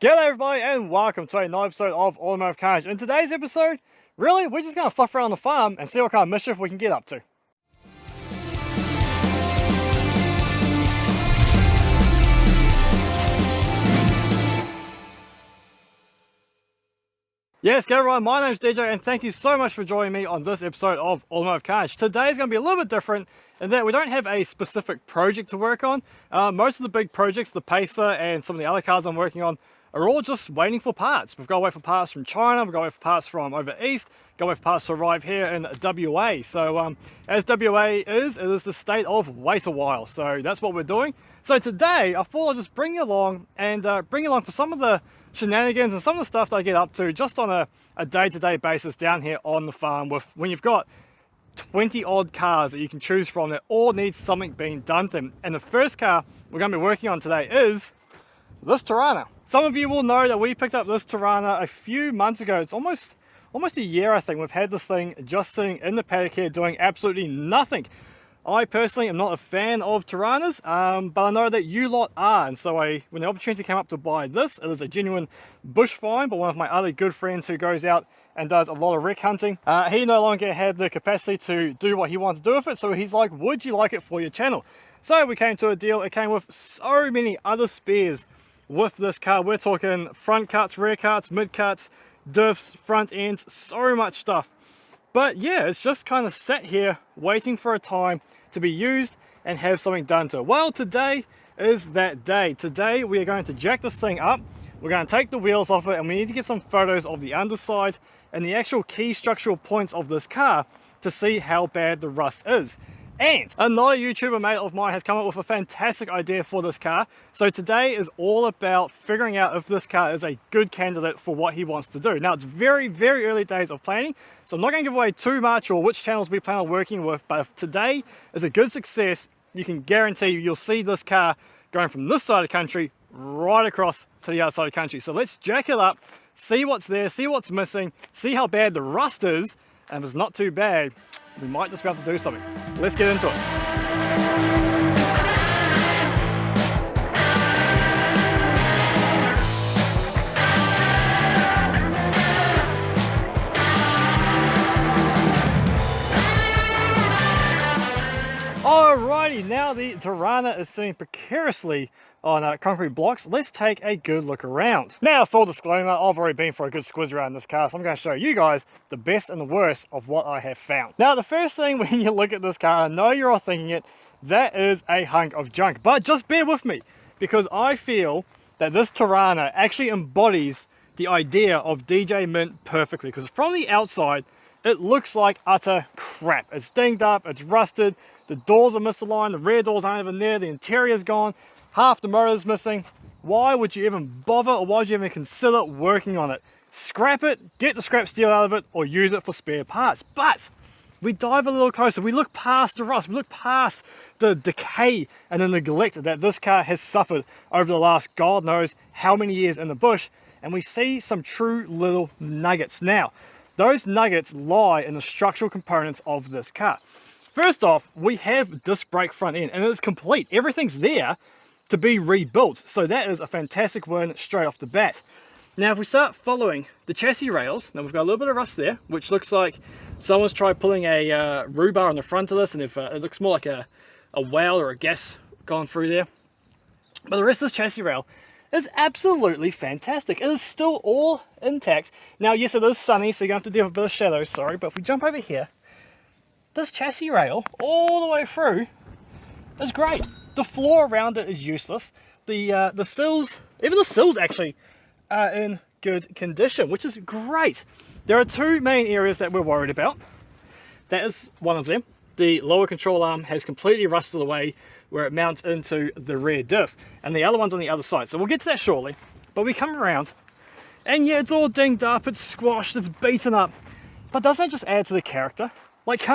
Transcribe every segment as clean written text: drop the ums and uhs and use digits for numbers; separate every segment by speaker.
Speaker 1: G'day everybody and welcome to another episode of Automotive Carnage. In today's episode, really, we're just going to fluff around the farm and see what kind of mischief we can get up to. Yes, g'day everyone, my name's DJ and thank you so much for joining me on this episode of Automotive Carnage. Today is going to be a little bit different in that we don't have a specific project to work on. Most of the big projects, the Pacer and some of the other cars I'm working on, are all just waiting for parts. We've got to wait for parts from China, we've got to wait for parts from over east, got to wait for parts to arrive here in WA. So as WA is, it is the state of wait a while. So that's what we're doing. So today I thought I'd just bring you along and bring you along for some of the shenanigans and some of the stuff that I get up to just on a day-to-day basis down here on the farm with when you've got 20 odd cars that you can choose from that all need something being done to them. And the first car we're going to be working on today is this Torana. Some of you will know that we picked up this Torana a few months ago. It's almost a year, I think. We've had this thing just sitting in the paddock here doing absolutely nothing. I personally am not a fan of Toranas, but I know that you lot are, and so when the opportunity came up to buy this, it is a genuine bush find by one of my other good friends who goes out and does a lot of wreck hunting. He no longer had the capacity to do what he wanted to do with it, so he's like, would you like it for your channel? So we came to a deal. It came with so many other spares with this car. We're talking front cuts, rear cuts, mid cuts, diffs, front ends, so much stuff. But yeah, it's just kind of sat here waiting for a time to be used and have something done to it. Well, today is that day. Today we are going to jack this thing up. We're going to take the wheels off it and we need to get some photos of the underside and the actual key structural points of this car to see how bad the rust is. And another YouTuber mate of mine has come up with a fantastic idea for this car. So today is all about figuring out if this car is a good candidate for what he wants to do. Now it's very, very early days of planning, so I'm not going to give away too much or which channels we plan on working with, but if today is a good success, you can guarantee you'll see this car going from this side of the country right across to the other side of the country. So let's jack it up, see what's there, see what's missing, see how bad the rust is, and if it's not too bad, we might just be able to do something. Let's get into it. Alrighty, now the Torana is sitting precariously on concrete blocks. Let's take a good look around. Now, full disclaimer, I've already been for a good squiz around this car, so I'm going to show you guys the best and the worst of what I have found. Now, the first thing when you look at this car, I know you're all thinking it, that is a hunk of junk, but just bear with me, because I feel that this Torana actually embodies the idea of DJ Mint perfectly, because from the outside, it looks like utter crap. It's dinged up, it's rusted, the doors are misaligned, the rear doors aren't even there, the interior's gone, half the motor's missing. Why would you even bother, or why would you even consider working on it? Scrap it, get the scrap steel out of it, or use it for spare parts. But we dive a little closer, we look past the rust, we look past the decay and the neglect that this car has suffered over the last God knows how many years in the bush, and we see some true little nuggets. Now, those nuggets lie in the structural components of this car. First off, we have disc brake front end and it's complete. Everything's there to be rebuilt. So that is a fantastic win straight off the bat. Now, if we start following the chassis rails, now we've got a little bit of rust there, which looks like someone's tried pulling a rebar on the front of this, and if it looks more like a weld or a gas gone through there. But the rest of this chassis rail is absolutely fantastic. It is still all intact. Now, yes, it is sunny, so you're going to have to deal with a bit of shadows, sorry, but if we jump over here, this chassis rail all the way through is great. The floor around it is useless. The sills, even the sills actually are in good condition, which is great. There are two main areas that we're worried about. That is one of them. The lower control arm has completely rusted away where it mounts into the rear diff, and the other one's on the other side. So we'll get to that shortly, but we come around and yeah, it's all dinged up, it's squashed, it's beaten up, but doesn't that just add to the character? Like,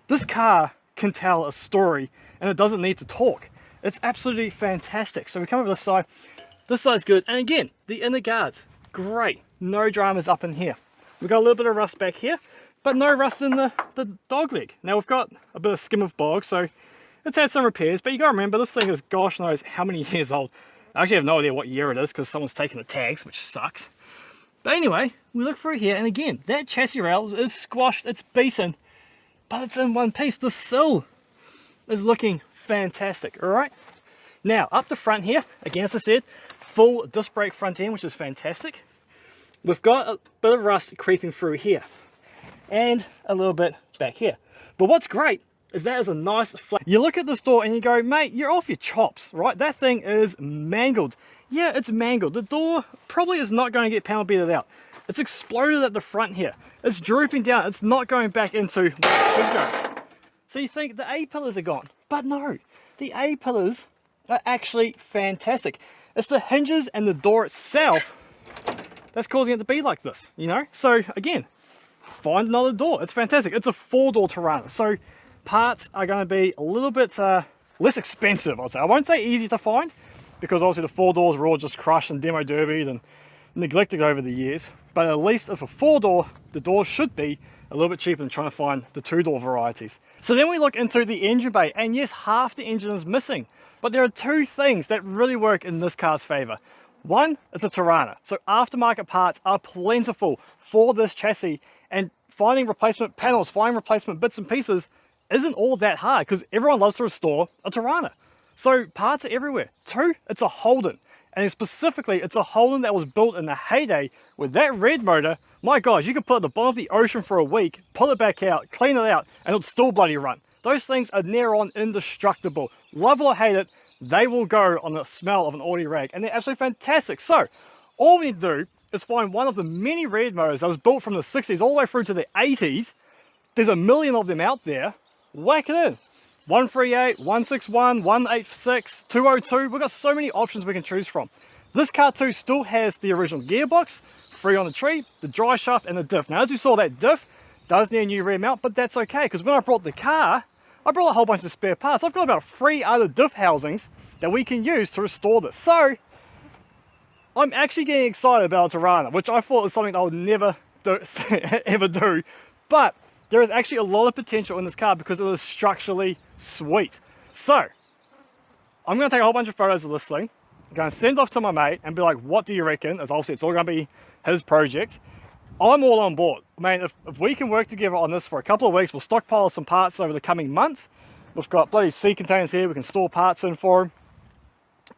Speaker 1: this car can tell a story and it doesn't need to talk. It's absolutely fantastic. So we come over this side. This side's good. And again, the inner guards, great. No dramas up in here. We've got a little bit of rust back here, but no rust in the dog leg. Now we've got a bit of skim of bog, so it's had some repairs, but you gotta remember this thing is gosh knows how many years old. I actually have no idea what year it is because someone's taken the tags, which sucks. But anyway, we look through here, and again, that chassis rail is squashed, it's beaten, but it's in one piece. The sill is looking fantastic, all right? Now, up the front here, again, as I said, full disc brake front end, which is fantastic. We've got a bit of rust creeping through here, and a little bit back here. But what's great is that is a nice flat. You look at this door and you go, mate, you're off your chops, right? That thing is mangled. Yeah, it's mangled. The door probably is not going to get panel beated out. It's exploded at the front here. It's drooping down. It's not going back into So you think the A-pillars are gone, but no, the A-pillars are actually fantastic. It's the hinges and the door itself that's causing it to be like this, you know? So again, find another door. It's fantastic. It's a 4-door Torana, so parts are going to be a little bit less expensive, I'd say. I won't say easy to find, because obviously the 4 doors were all just crushed and demo derbied and neglected over the years. But at least if a 4-door, the doors should be a little bit cheaper than trying to find the 2-door varieties. So then we look into the engine bay, and yes, half the engine is missing. But there are 2 things that really work in this car's favor. One, it's a Torana, so aftermarket parts are plentiful for this chassis, and finding replacement panels, finding replacement bits and pieces isn't all that hard because everyone loves to restore a Torana. So parts are everywhere. 2, it's a Holden, and specifically it's a Holden that was built in the heyday with that red motor. My gosh, you could put it at the bottom of the ocean for a week, pull it back out, clean it out, and it'll still bloody run. Those things are near on indestructible. Love it or hate it, they will go on the smell of an Audi rag, and they're absolutely fantastic. So all we need to do is find one of the many red motors that was built from the 60s all the way through to the 80s. There's a million of them out there. Whack it in. 138, 161, 186, 202. We've got so many options we can choose from. This car too still has the original gearbox, free on the tree, the dry shaft, and the diff. Now, as you saw, that diff does need a new rear mount, but that's okay, because when I brought the car, I brought a whole bunch of spare parts. I've got about 3 other diff housings that we can use to restore this. So I'm actually getting excited about a Torana, which I thought was something I would never do, ever do. But there is actually a lot of potential in this car because it is structurally sweet. So I'm going to take a whole bunch of photos of this thing. I'm going to send off to my mate and be like, what do you reckon? As obviously it's all going to be his project. I'm all on board. I mean, if we can work together on this for a couple of weeks, we'll stockpile some parts over the coming months. We've got bloody sea containers here we can store parts in for him.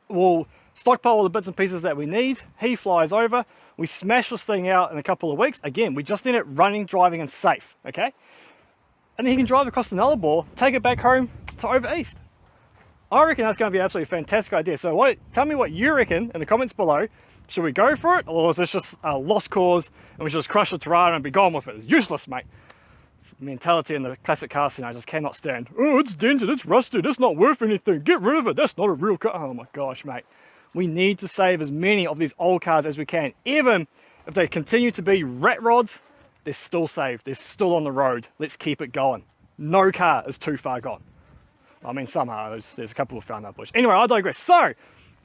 Speaker 1: We'll stockpile all the bits and pieces that we need. He flies over. We smash this thing out in a couple of weeks. Again, we just need it running, driving, and safe, okay? And then he can drive across the Nullarbor, take it back home to over east. I reckon that's going to be an absolutely fantastic idea. So tell me what you reckon in the comments below. Should we go for it, or is this just a lost cause and we should just crush the Torana and be gone with it? It's useless, mate. It's a mentality in the classic car scene I just cannot stand. Oh, it's dented, it's rusted, it's not worth anything. Get rid of it, that's not a real car. Oh my gosh, mate. We need to save as many of these old cars as we can. Even if they continue to be rat rods, they're still saved. They're still on the road. Let's keep it going. No car is too far gone. I mean, some are. There's a couple of found that bush. Anyway, I digress. So,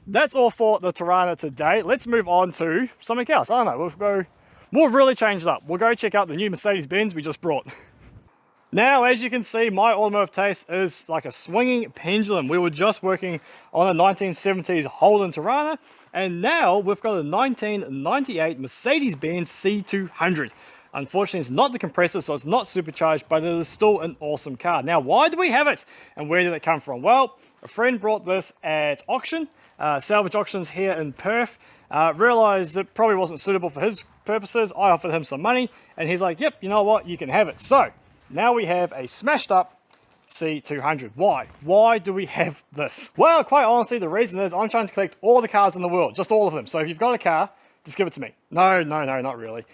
Speaker 1: that's all for the Torana today. Let's move on to something else. I don't know. We'll really change it up. We'll go check out the new Mercedes-Benz we just brought. Now, as you can see, my automotive taste is like a swinging pendulum. We were just working on a 1970s Holden Torana, and now we've got a 1998 Mercedes-Benz C200. Unfortunately, it's not the compressor, so it's not supercharged, but it is still an awesome car. Now, why do we have it, and where did it come from? Well, a friend brought this at auction, salvage auctions here in Perth. Realized it probably wasn't suitable for his purposes. I offered him some money, and he's like, yep, you know what, you can have it. So, now we have a smashed up C200. Why? Why do we have this? Well, quite honestly, the reason is I'm trying to collect all the cars in the world, just all of them. So if you've got a car, just give it to me. No, not really.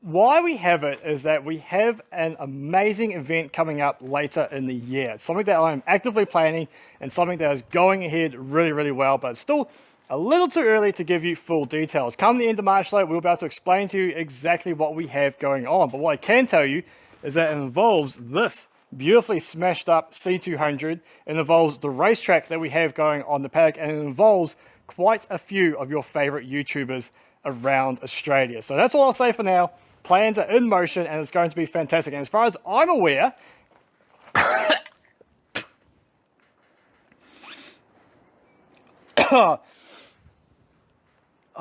Speaker 1: Why we have it is that we have an amazing event coming up later in the year. It's something that I'm actively planning and something that is going ahead really, really well, but it's still a little too early to give you full details. Come the end of March though, we'll be able to explain to you exactly what we have going on. But what I can tell you is that it involves this beautifully smashed up C200. It involves the racetrack that we have going on the paddock, and it involves quite a few of your favorite YouTubers around Australia. So that's all I'll say for now. Plans are in motion and it's going to be fantastic. And as far as I'm aware,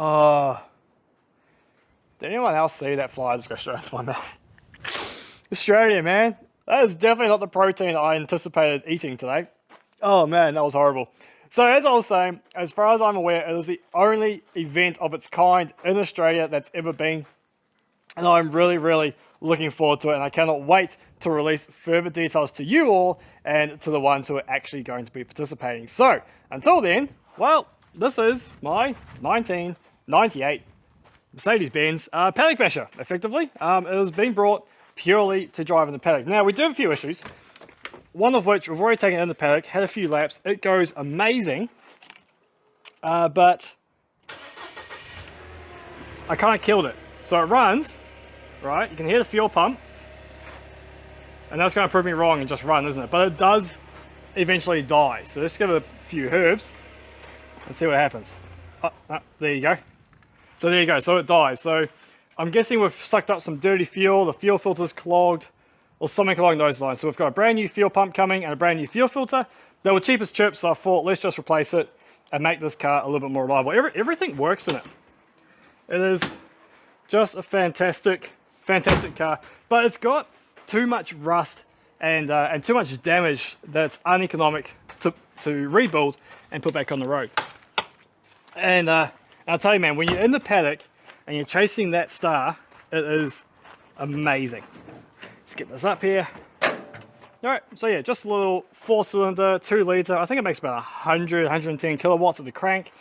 Speaker 1: Oh, did anyone else see that fly just go straight into my mouth? Australia, man. That is definitely not the protein I anticipated eating today. Oh man, that was horrible. So as I was saying, as far as I'm aware, it is the only event of its kind in Australia that's ever been. And I'm really looking forward to it, and I cannot wait to release further details to you all and to the ones who are actually going to be participating. So until then, well, this is my 1998 Mercedes-Benz paddock basher, effectively. It has been brought purely to drive in the paddock. Now, we do have a few issues, one of which we've already taken in the paddock, had a few laps. It goes amazing, but I kind of killed it. So it runs, right? You can hear the fuel pump, and that's going to prove me wrong and just run, isn't it? But it does eventually die. So let's give it a few herbs and see what happens. Oh, there you go. So there you go, so it dies. So I'm guessing we've sucked up some dirty fuel, the fuel filter's clogged, or something along those lines. So we've got a brand new fuel pump coming and a brand new fuel filter. They were cheap as chips, so I thought let's just replace it and make this car a little bit more reliable. Everything works in it. It is just a fantastic car, but it's got too much rust and too much damage that's uneconomic to rebuild and put back on the road. And I'll tell you, man, when you're in the paddock and you're chasing that star, it is amazing. Let's get this up here. All right, so yeah, just a little 4-cylinder, 2-litre. I think it makes about 100, 110 kilowatts at the crank.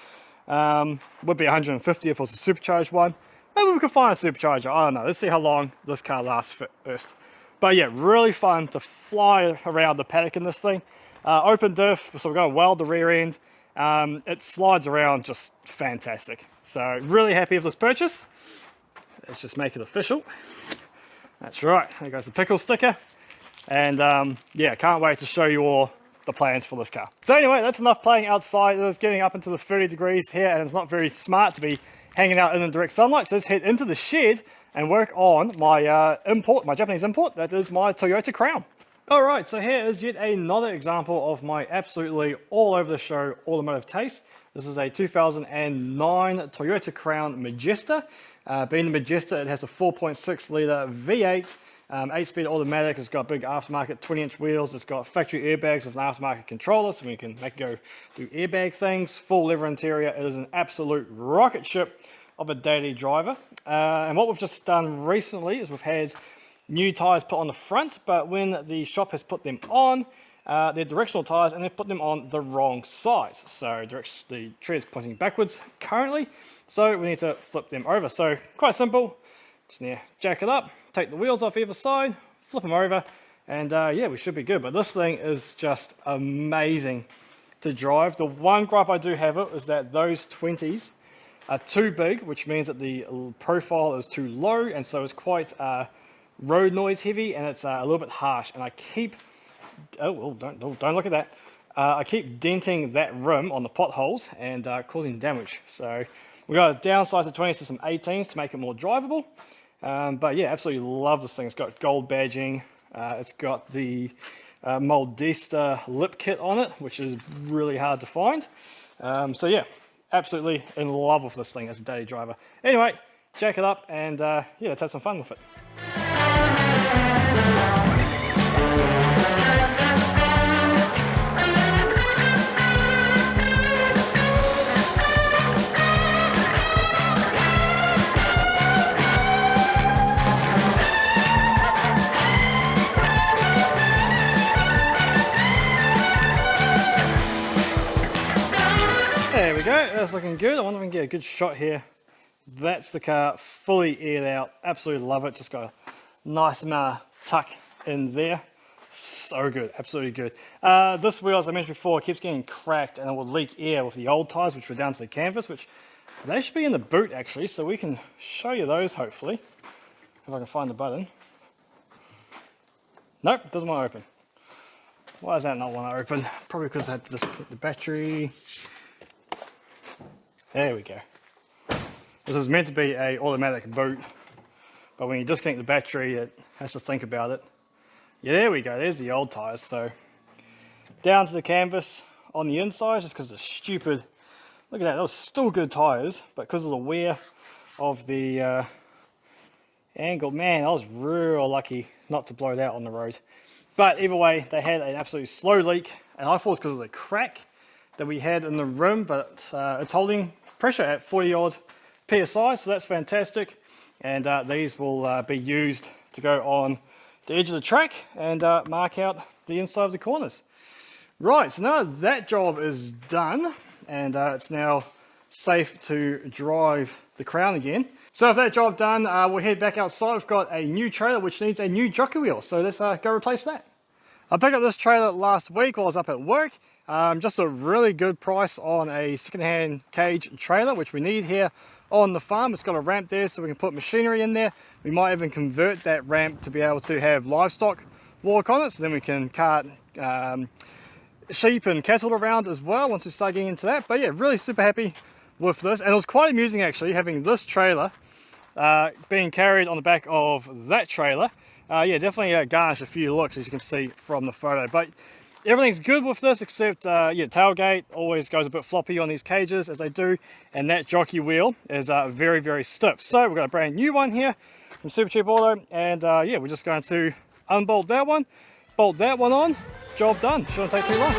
Speaker 1: Would be 150 if it was a supercharged one. Maybe we could find a supercharger. I don't know. Let's see how long this car lasts first. But yeah, really fun to fly around the paddock in this thing. Open diff, so we're going to weld the rear end. It slides around just fantastic. So really happy with this purchase. Let's just make it official. That's right, there goes the pickle sticker. And yeah, can't wait to show you all the plans for this car. So anyway, that's enough playing outside. It's getting up into the 30 degrees here, and it's not very smart to be hanging out in the direct sunlight. So let's head into the shed and work on my my Japanese import. That is my Toyota Crown. All right, so here is yet another example of my absolutely all over the show automotive taste. This is a 2009 Toyota Crown Majesta. Being the Majesta, it has a 4.6 litre V8, 8-speed automatic. It's got big aftermarket 20-inch wheels. It's got factory airbags with an aftermarket controller, so we can make it go do airbag things. Full leather interior. It is an absolute rocket ship of a daily driver. And what we've just done recently is we've had new tyres put on the front, but when the shop has put them on, they're directional tyres and they've put them on the wrong size. So the tread's pointing backwards currently, so we need to flip them over. So quite simple, just need to jack it up, take the wheels off either side, flip them over, and yeah, we should be good. But this thing is just amazing to drive. The one gripe I do have it is that those 20s are too big, which means that the profile is too low, and so it's quite road noise heavy, and it's a little bit harsh. And I keep don't look at that. I keep denting that rim on the potholes and causing damage. So we got to downsize the 20s to some 18s to make it more drivable. But yeah, absolutely love this thing. It's got gold badging. It's got the Moldesta lip kit on it, which is really hard to find. So yeah, absolutely in love with this thing as a daily driver. Anyway, jack it up and yeah, let's have some fun with it. There we go, that's looking good. I wonder if we can get a good shot here. That's the car fully aired out. Absolutely love it. Just got a nice amount of tuck in there. So good, absolutely good. This wheel, as I mentioned before, keeps getting cracked and it will leak air with the old tyres, which were down to the canvas, which they should be in the boot actually, so we can show you those hopefully. If I can find the button. Nope, doesn't want to open. Why does that not want to open? Probably because I had to disconnect the battery. There we go. This is meant to be an automatic boot, but when you disconnect the battery, it has to think about it. Yeah, there we go. There's the old tyres. So down to the canvas on the inside, just because of the stupid Look at that, those still good tyres, but because of the wear of the angle, man, I was real lucky not to blow that on the road. But either way, they had an absolutely slow leak, and I thought it was because of the crack that we had in the rim, but it's holding pressure at 40 odd PSI, so that's fantastic. And these will be used to go on the edge of the track and mark out the inside of the corners. Right, so now that job is done, and it's now safe to drive the Crown again. So with that job done, we'll head back outside. We've got a new trailer which needs a new jockey wheel, so let's go replace that. I picked up this trailer last week while I was up at work. Just a really good price on a second-hand cage trailer, which we need here on the farm. It's got a ramp there so we can put machinery in there. We might even convert that ramp to be able to have livestock walk on it, so then we can cart sheep and cattle around as well once we start getting into that. But yeah, really super happy with this, and it was quite amusing actually having this trailer being carried on the back of that trailer. Yeah, definitely garnished a few looks, as you can see from the photo. But everything's good with this except yeah, tailgate always goes a bit floppy on these cages as they do, and that jockey wheel is very, very stiff. So we've got a brand new one here from Super Cheap Auto, and yeah, we're just going to unbolt that one, bolt that one on, job done. Shouldn't take too long.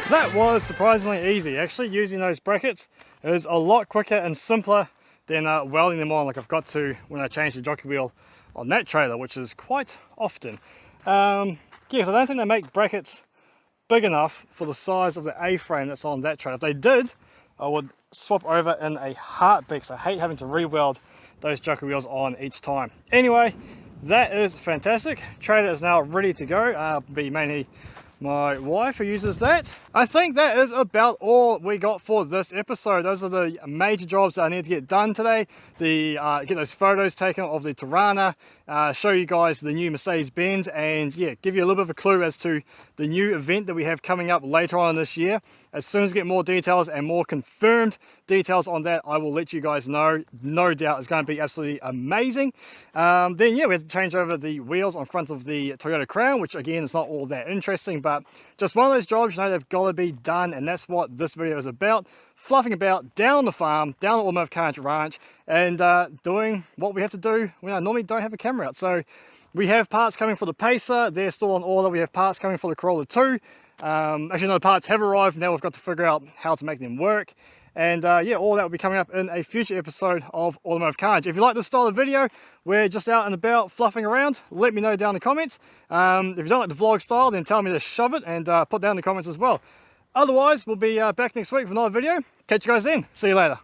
Speaker 1: That was surprisingly easy. Actually, using those brackets is a lot quicker and simpler than welding them on like I've got to when I change the jockey wheel on that trailer, which is quite often. Yeah, so I don't think they make brackets big enough for the size of the A-frame that's on that trailer. If they did, I would swap over in a heartbeat, so I hate having to re-weld those jockey wheels on each time. Anyway, that is fantastic. Trailer is now ready to go. Be mainly my wife who uses that. I think that is about all we got for this episode. Those are the major jobs that I need to get done today. Get those photos taken of the Torana, show you guys the new Mercedes-Benz, and yeah, give you a little bit of a clue as to the new event that we have coming up later on this year. As soon as we get more details and more confirmed details on that, I will let you guys know. No doubt it's going to be absolutely amazing. Then yeah, we have to change over the wheels on front of the Toyota Crown, which again is not all that interesting, but just one of those jobs, you know, they've got to be done, and that's what this video is about. Fluffing about down on the farm, down at Automotive Carnage Ranch, and doing what we have to do when I normally don't have a camera out. So we have parts coming for the Pacer, they're still on order. We have parts coming for the Corolla 2. Actually, no, the parts have arrived. Now we've got to figure out how to make them work. And yeah, all that will be coming up in a future episode of Automotive Carnage. If you like this style of video, we're just out and about fluffing around, let me know down in the comments. If you don't like the vlog style, then tell me to shove it, and put down in the comments as well. Otherwise, we'll be back next week with another video. Catch you guys then. See you later.